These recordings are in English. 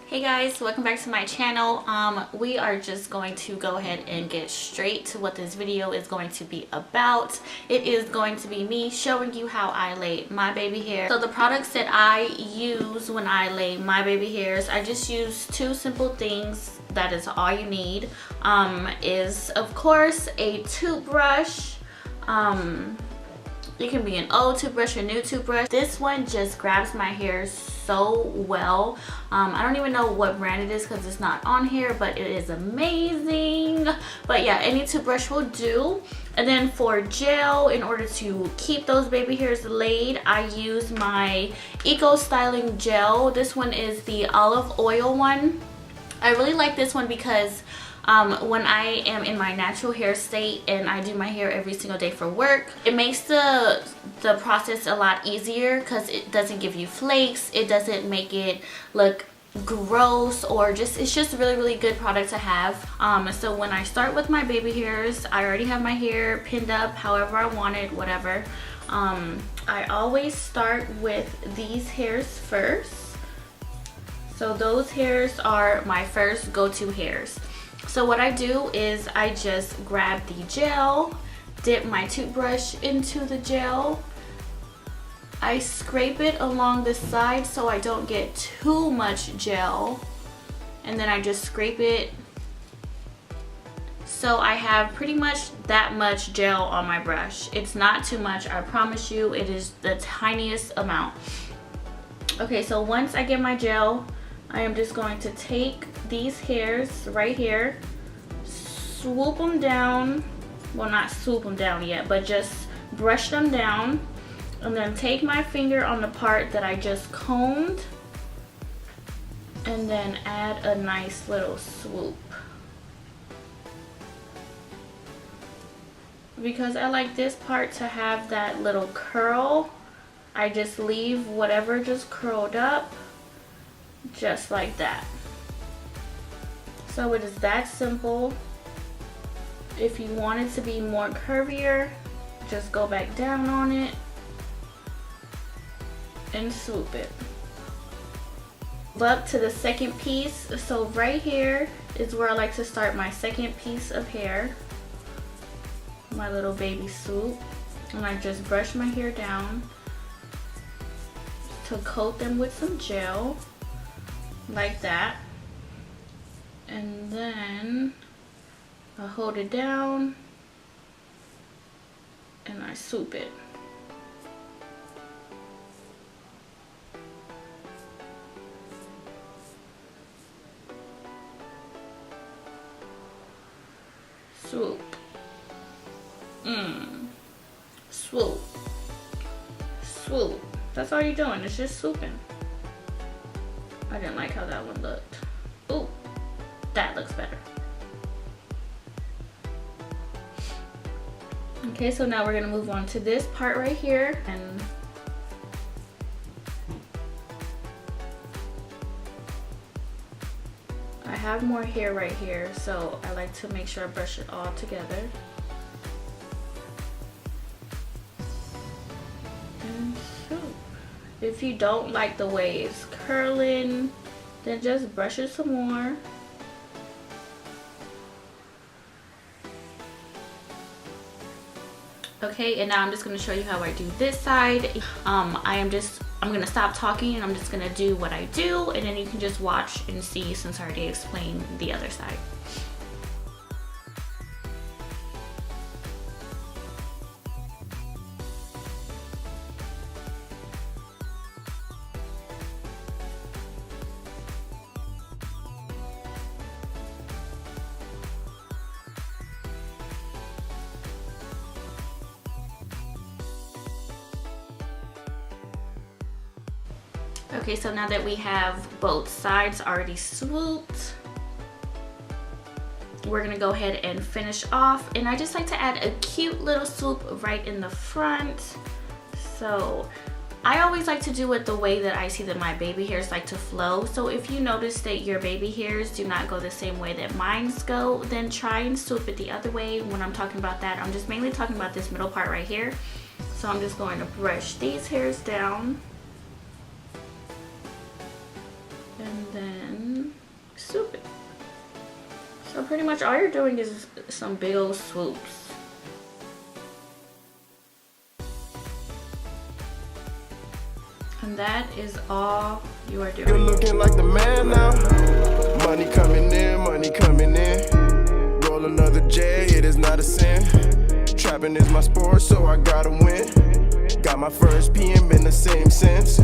Hey guys, welcome back to my channel. We are just going to go ahead and get straight to what this video is going to be about. It is going to be me showing you how I lay my baby hair. So the products that I use when I lay my baby hairs, I just use two simple things. That is all you need. Is of course a toothbrush. It can be an old toothbrush or new toothbrush. This one just grabs my hair so well. I don't even know what brand it is because it's not on here, but it is amazing. But yeah, any toothbrush will do. And then for gel, in order to keep those baby hairs laid, I use my Eco Styling Gel. This one is the olive oil one. I really like this one because when I am in my natural hair state and I do my hair every single day for work, it makes the process a lot easier because it doesn't give you flakes. It doesn't make it look gross, or it's just a really good product to have. So when I start with my baby hairs, I already have my hair pinned up however I want it, whatever. I always start with these hairs first. So those hairs are my first go-to hairs. So what I do is I just grab the gel, dip my toothbrush into the gel. I scrape it along the side so I don't get too much gel. And then I just scrape it so I have pretty much that much gel on my brush. It's not too much, I promise you. It is the tiniest amount. Okay, so once I get my gel, I am just going to take these hairs right here, swoop them down, well, not swoop them down yet, but just brush them down, and then take my finger on the part that I just combed and then add a nice little swoop. Because I like this part to have that little curl, I just leave whatever just curled up just like that. So it is that simple. If you want it to be more curvier, just go back down on it and swoop it up to the second piece. So right here is where I like to start my second piece of hair, my little baby swoop, and I just brush my hair down to coat them with some gel like that, and then I hold it down and I swoop it. Swoop. Swoop. Swoop. That's all you're doing, it's just swooping. I didn't like how that one looked. Ooh, that looks better. Okay, so now we're gonna move on to this part right here, and I have more hair right here, so I like to make sure I brush it all together. And so, if you don't like the way it's curling, then just brush it some more. Okay, and now I'm just going to show you how I do this side. I'm going to stop talking and I'm just going to do what I do, and then you can just watch and see since I already explained the other side. Okay, so now that we have both sides already swooped, we're gonna go ahead and finish off. And I just like to add a cute little swoop right in the front. So I always like to do it the way that I see that my baby hairs like to flow. So if you notice that your baby hairs do not go the same way that mine's go, then try and swoop it the other way. When I'm talking about that, I'm just mainly talking about this middle part right here. So I'm just going to brush these hairs down. And then So pretty much all you're doing is some big old swoops. And that is all you are doing. You're looking like the man now. Money coming in, money coming in. Roll another J, it is not a sin. Trapping is my sport, so I gotta win. Got my first PM, been the same since.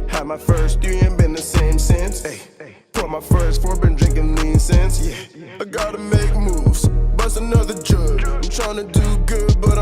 Had my first 3 and been the same since. Ay. For my first 4, been drinking lean since. Yeah, I gotta make moves, bust another jug. I'm trying to do good, but